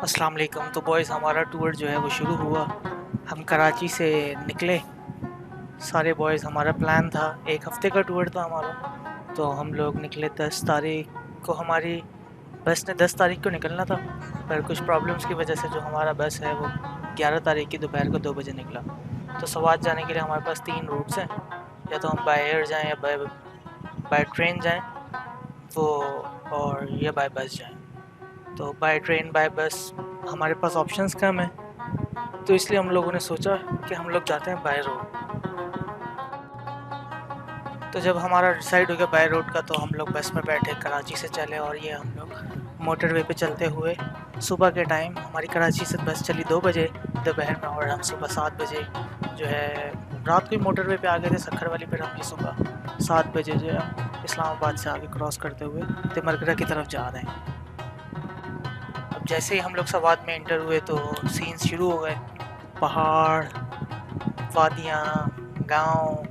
अस्सलाम वालेकुम। तो बॉयज़ हमारा टूर जो है वो शुरू हुआ। हम कराची से निकले सारे बॉयज़। हमारा प्लान था 1 हफ़्ते का टूर था हमारा। तो हम लोग निकले 10 तारीख को। हमारी बस ने 10 तारीख को निकलना था, पर कुछ प्रॉब्लम्स की वजह से जो हमारा बस है वो 11 तारीख की दोपहर को 2 बजे निकला। तो सवात जाने के लिए हमारे पास 3 रूट्स हैं, या तो हम बाय एयर जाएँ या बाय ट्रेन जाएँ वो, और या बाय बस जाएँ। तो बाय ट्रेन बाय बस हमारे पास ऑप्शंस कम हैं, तो इसलिए हम लोगों ने सोचा कि हम लोग जाते हैं बाय रोड। तो जब हमारा डिसाइड हो गया बाय रोड का, तो हम लोग बस में बैठे, कराची से चले, और ये हम लोग मोटरवे पे चलते हुए सुबह के टाइम, हमारी कराची से बस चली 2 बजे दोपहर में, और हम सुबह 7 बजे जो है रात को ही मोटरवे पे आ गए थे सक्खर वाली। फिर हम ये सुबह 7 बजे जो है इस्लामाबाद से आगे क्रॉस करते हुए तिमरगरा की तरफ जा रहे हैं। अब जैसे ही हम लोग सवात में एंटर हुए तो सीन्स शुरू हो गए। पहाड़, वादियाँ, गाँव,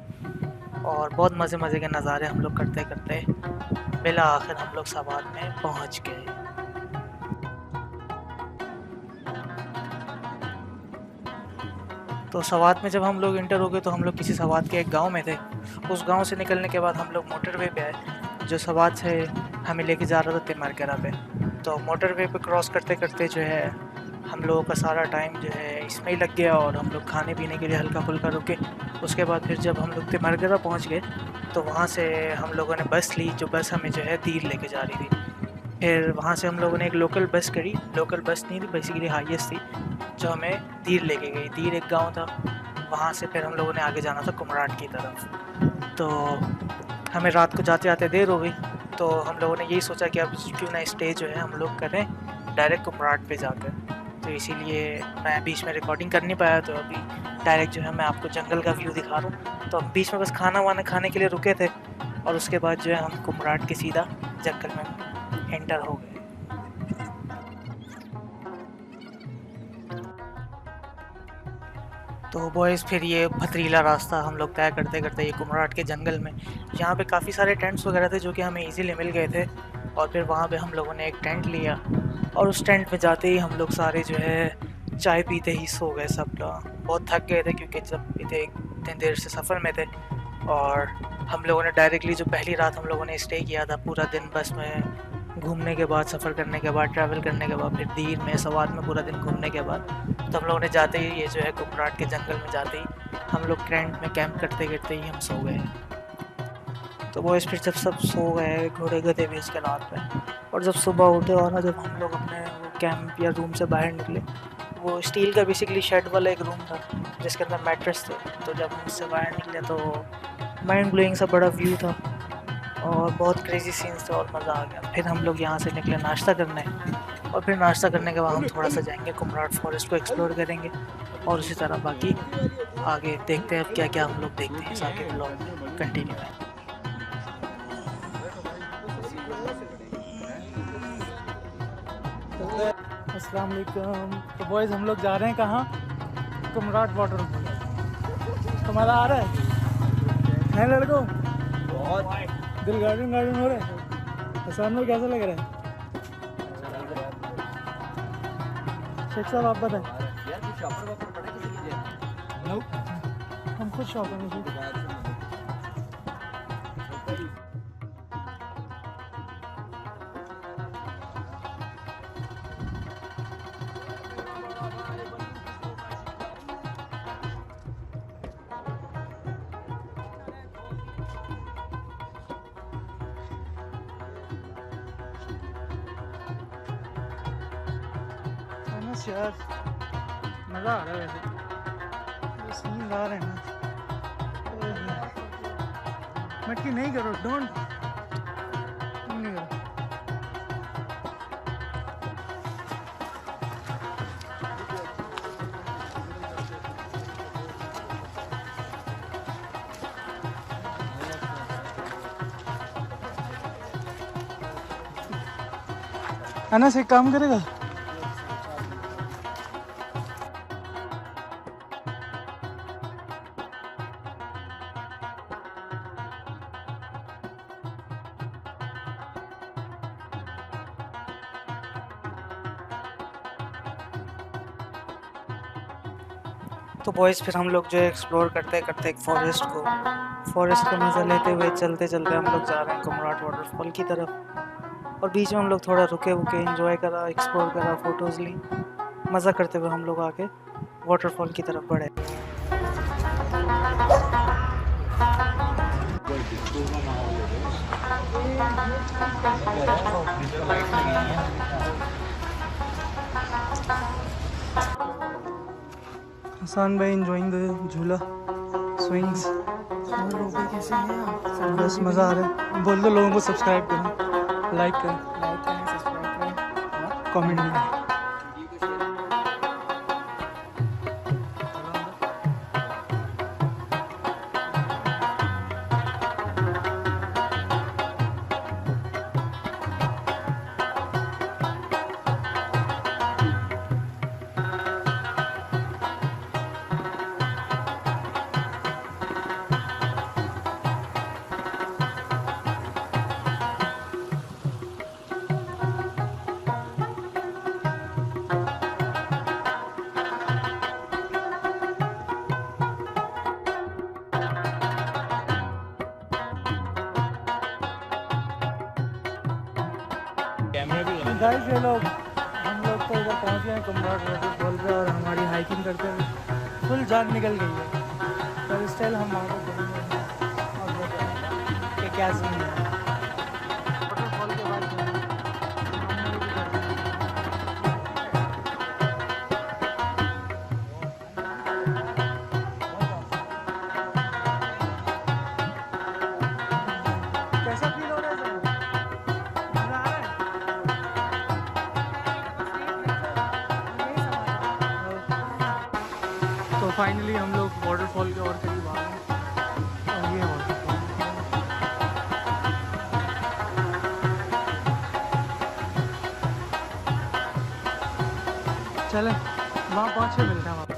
और बहुत मज़े मज़े के नज़ारे हम लोग करते करते बिला आखिर हम लोग सवात में पहुंच गए। तो सवात में जब हम लोग इंटर हो गए तो हम लोग किसी सवात के एक गांव में थे। उस गांव से निकलने के बाद हम लोग मोटरवे पे आए, जो सवात से हमें लेके जा रहा था तिमरगरा पे। तो मोटरवे पे क्रॉस करते करते जो है हम लोगों का सारा टाइम जो है इसमें ही लग गया, और हम लोग खाने पीने के लिए हल्का फुल्का रुके। उसके बाद फिर जब हम लोग तिमरगरा पहुंच गए तो वहाँ से हम लोगों ने बस ली, जो बस हमें जो है दीर लेके जा रही थी। फिर वहाँ से हम लोगों ने एक लोकल बस करी। लोकल बस नहीं थी, बेसिकली हाईएस्ट थी, जो हमें दीर लेके गई। दीर एक गांव था, वहाँ से फिर हम लोगों ने आगे जाना था कुमराट की तरफ। तो हमें रात को जाते आते देर हो गई, तो हम लोगों ने यही सोचा कि अब क्यों ना स्टे जो है हम लोग करें डायरेक्ट कुमराट पे जाकर। तो इसीलिए मैं बीच में रिकॉर्डिंग कर नहीं पाया, तो अभी डायरेक्ट जो है मैं आपको जंगल का व्यू दिखा रहा हूँ। तो हम बीच में बस खाना वाना खाने के लिए रुके थे, और उसके बाद जो है हम कुमराट के सीधा जंगल में एंटर हो गए। तो बॉयज़ फिर ये पथरीला रास्ता हम लोग तय करते करते ये कुमराट के जंगल में, यहाँ पे काफ़ी सारे टेंट्स वगैरह थे जो कि हमें इजीली मिल गए थे। और फिर वहाँ पे हम लोगों ने एक टेंट लिया, और उस टेंट में जाते ही हम लोग सारे जो है चाय पीते ही सो गए सब लोग। बहुत थक गए थे क्योंकि जब इतने इतने देर से सफ़र में थे। और हम लोगों ने डायरेक्टली जो पहली रात हम लोगों ने स्टे किया था, पूरा दिन बस में घूमने के बाद, सफ़र करने के बाद, ट्रैवल करने के बाद, फिर दीर में सवात में पूरा दिन घूमने के बाद, तो हम लोगों ने जाते ही ये जो है कुमराट के जंगल में जाते ही हम लोग टेंट में कैंप करते करते ही हम सो गए। तो वो फिर जब सब सो गए घोड़े गधे बेच के रात में, और जब सुबह उठे और जब हम लोग अपने वो कैंप या रूम से बाहर निकले, वो स्टील का बेसिकली शेड वाला एक रूम था जिसके अंदर मैट्रेस थे। तो जब हम उससे बाहर निकले तो माइंड ब्लोइंग सा बड़ा व्यू था, और बहुत क्रेजी सीन्स थे, और मज़ा आ गया। फिर हम लोग यहाँ से निकले नाश्ता करने, और फिर नाश्ता करने के बाद हम थोड़ा सा जाएंगे कुमराट फॉरेस्ट को एक्सप्लोर करेंगे, और उसी तरह बाकी आगे देखते हैं अब क्या क्या हम लोग देखते हैं। इस आगे ब्लॉग में कंटिन्यू है। अस्सलाम वालेकुम। तो बॉयज़ हम लोग जा रहे हैं कहाँ? कुमराट वाटरफॉल। तुम्हारा आ रहा है लड़कों? बहुत दिल गार्डन गार्डन हो रहा है। हसन में कैसा लग रहा है? शेख साहब आप बताएं। हम खुद शॉप में यार मज़ा आ रहा है वैसे, सीन आ रहे हैं ना। मटकी नहीं करो, डोंट नहीं करो। अनस एक काम करेगा? तो बॉयज़ फिर हम लोग जो है एक्सप्लोर करते करते एक फॉरेस्ट का मज़ा लेते हुए चलते चलते हम लोग जा रहे हैं कुमराट वाटरफॉल की तरफ। और बीच में हम लोग थोड़ा रुके एंजॉय करा, एक्सप्लोर करा, फ़ोटोज़ ली। मज़ा करते हुए हम लोग आगे वाटरफॉल की तरफ बढ़े। हसन भाई एंजॉइंग द झूला स्विंग्स। बस मज़ा आ रहा है। बोल दो लोगों को सब्सक्राइब करें, लाइक करें, सब्सक्राइब करें, कमेंट करें। गाइस ये लोग हम लोग तो इधर पहुंच गए हैं कुमराट वाटरफॉल पे और हमारी हाइकिंग करते हुए फुल जान निकल गई है। पर स्टिल हम वहाँ पर घूमेंगे और बताएंगे कि क्या सीन है वाटरफॉल के बाद। कैसा फील हो रहा है सर? मज़ा आ रहा है? तो फाइनली हम लोग वाटरफॉल के और करीब आ गए और ये वाटरफॉल। चलें वहाँ पहुँच के मिलते हैं वहाँ।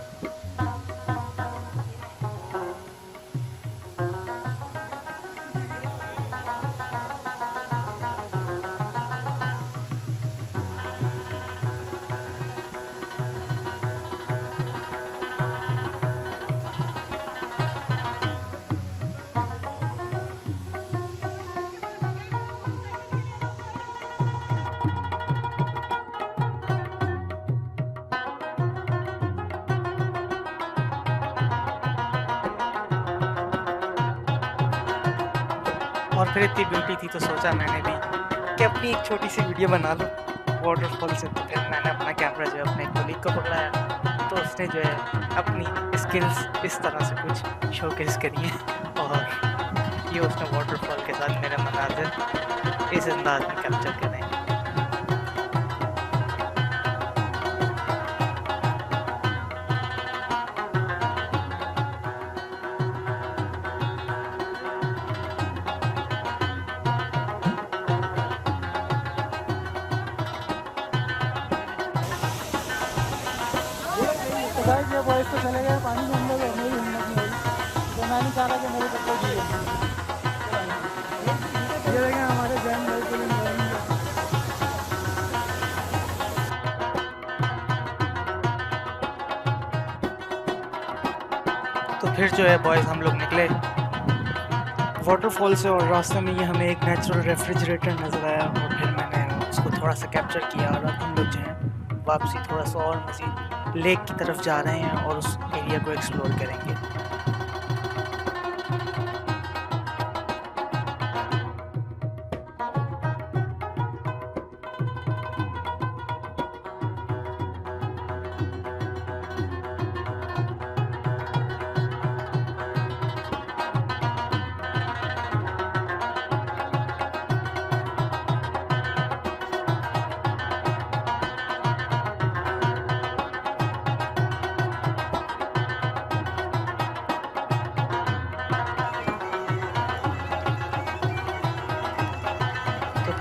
और फिर इतनी ब्यूटी थी तो सोचा मैंने भी कि अपनी एक छोटी सी वीडियो बना लूँ वाटरफॉल से। तो फिर मैंने अपना कैमरा जो है अपने कोलीग को पकड़ाया तो उसने जो है अपनी स्किल्स इस तरह से कुछ शोकेस करी हैं और ये उसने वाटरफॉल के साथ मेरे मनाज़िर इस अंदाज में कैप्चर करे। तो गाइस ये बॉयज़ तो चले गए पानी में, हम लोग मेरी हिम्मत नहीं हुई तो मैं नहीं चाह रहा कि मेरे कपड़े गीले हों। ये देखें हमारे जैन भाई के लिए। तो फिर जो है बॉयज़ हम लोग निकले वाटरफॉल से और रास्ते में ये हमें एक नेचुरल रेफ्रिजरेटर नज़र आया और फिर मैंने उसको थोड़ा सा कैप्चर किया और अब हम लोग जो है वापसी थोड़ा सा और मज़ीद लेक की तरफ जा रहे हैं और उस एरिया को एक्सप्लोर करेंगे।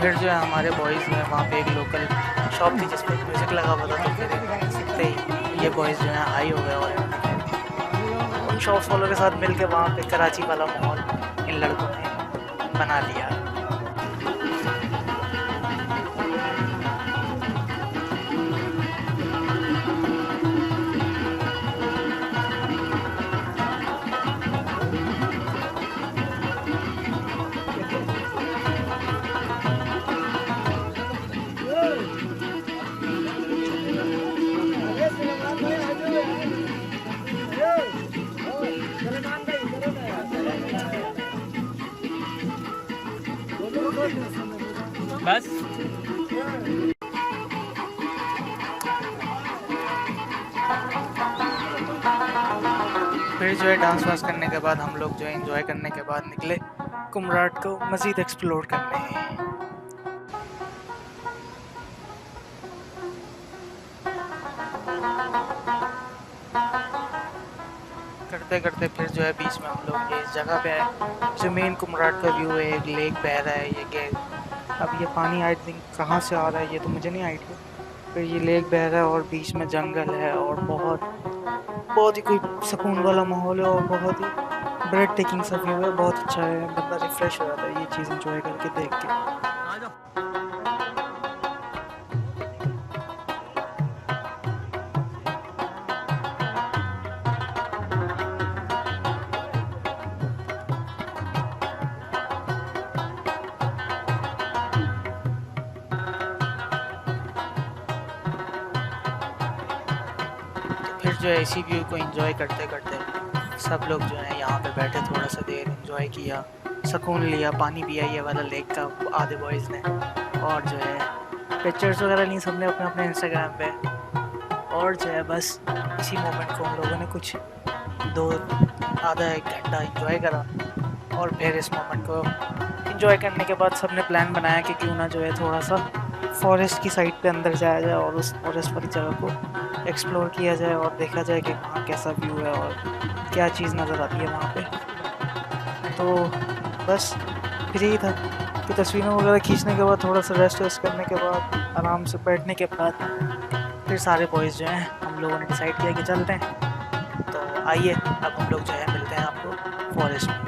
फिर जो है हमारे बॉयज़ में वहाँ पे एक लोकल शॉप थी जिस पर म्यूज़िक लगा हुआ था, तो फिर सीखते ही ये बॉयज़ जो है हाई हो गए और उन शॉप्स वालों के साथ मिल के वहाँ पे कराची वाला माहौल इन लड़कों ने बना लिया। बस फिर जो है डांस वांस करने के बाद हम लोग जो है एंजॉय करने के बाद निकले कुमराट को मज़ीद एक्सप्लोर करने। करते करते फिर जो है बीच में हम लोग ये इस जगह पे आए जो मेन कुमराट का व्यू है। एक लेक बह रहा है, ये गेट अब ये पानी आई थिंक कहाँ से आ रहा है ये तो मुझे नहीं आइडिया। फिर ये लेक बह रहा है और बीच में जंगल है और बहुत ही कोई सुकून वाला माहौल है और बहुत ही ब्रेड टेकिंग सा व्यू है। बहुत अच्छा है, बंदा रिफ्रेश हो जाता है ये चीज़ एंजॉय करके देख के। फिर जो है इसी व्यू को एंजॉय करते करते सब लोग जो है यहाँ पे बैठे, थोड़ा सा देर एंजॉय किया, सुकून लिया, पानी पिया ये वाला लेक का आधे बॉयज़ ने, और जो है पिक्चर्स वगैरह ली सबने अपने अपने इंस्टाग्राम पे। और जो है बस इसी मोमेंट को हम लोगों ने कुछ आधा एक घंटा एंजॉय करा। और फिर इस मोमेंट को एंजॉय करने के बाद सबने प्लान बनाया कि क्यों ना जो है थोड़ा सा फॉरेस्ट की साइड पे अंदर जाया जाए और उस फॉरेस्ट वाली जगह को एक्सप्लोर किया जाए और देखा जाए कि वहाँ कैसा व्यू है और क्या चीज़ नज़र आती है वहाँ पे। तो बस फिर यही था कि तस्वीरें वगैरह खींचने के बाद थोड़ा सा रेस्ट वेस्ट करने के बाद आराम से बैठने के बाद फिर सारे बॉयज़ जो हैं हम लोगों ने डिसाइड किया कि चलते हैं। तो आइए अब हम लोग जो है मिलते हैं आपको फॉरेस्ट में।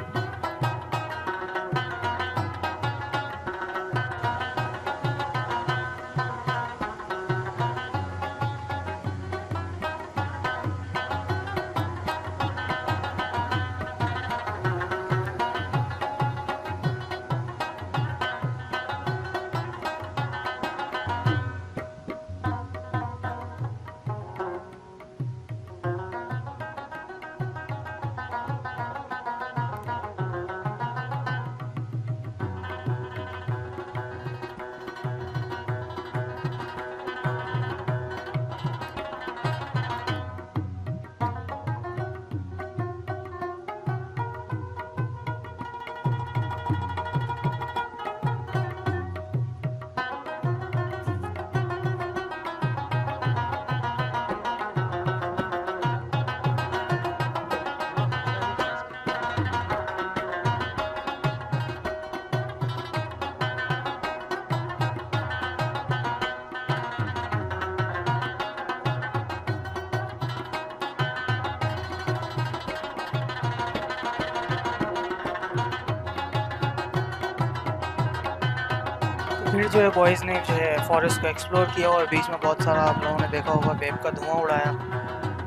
फिर जो है बॉयज़ ने जो है फॉरेस्ट को एक्सप्लोर किया और बीच में बहुत सारा आप लोगों ने देखा होगा वेब का धुआं उड़ाया।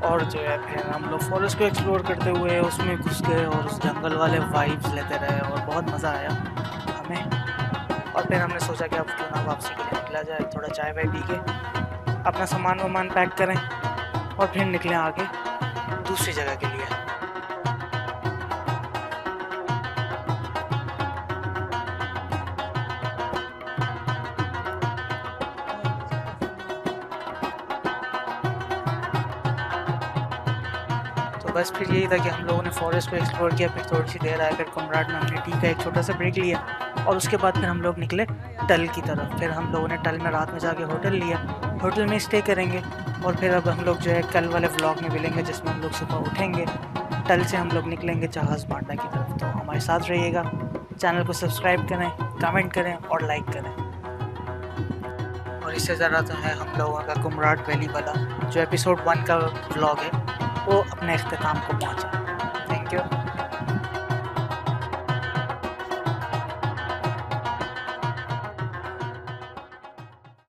और जो है फिर हम लोग फॉरेस्ट को एक्सप्लोर करते हुए उसमें घुस गए और उस जंगल वाले वाइब्स लेते रहे और बहुत मज़ा आया हमें। और फिर हमने सोचा कि अब क्यों ना वापसी के लिए निकला जाए, थोड़ा चाय वाय पी के अपना सामान वामान पैक करें और फिर निकलें आगे दूसरी जगह के लिए। बस फिर यही था कि हम लोगों ने फॉरेस्ट को एक्सप्लोर किया। फिर थोड़ी सी देर आया, फिर कुमराट में हमने टी का एक छोटा सा ब्रेक लिया और उसके बाद फिर हम लोग निकले टल की तरफ। फिर हम लोगों ने टल में रात में जाके होटल लिया, होटल में स्टे करेंगे और फिर अब हम लोग जो है कल वाले व्लॉग में मिलेंगे जिसमें हम लोग सुबह उठेंगे, टल से हम लोग निकलेंगे जहाज़ बांटा की तरफ। तो हमारे साथ रहिएगा, चैनल को सब्सक्राइब करें, कमेंट करें और लाइक करें। और इससे ज़्यादा तो है हम लोगों का कुमराट वैली वाला जो एपिसोड 1 का व्लॉग है वो अपने अख्ताम को पहुँचा। Thank you.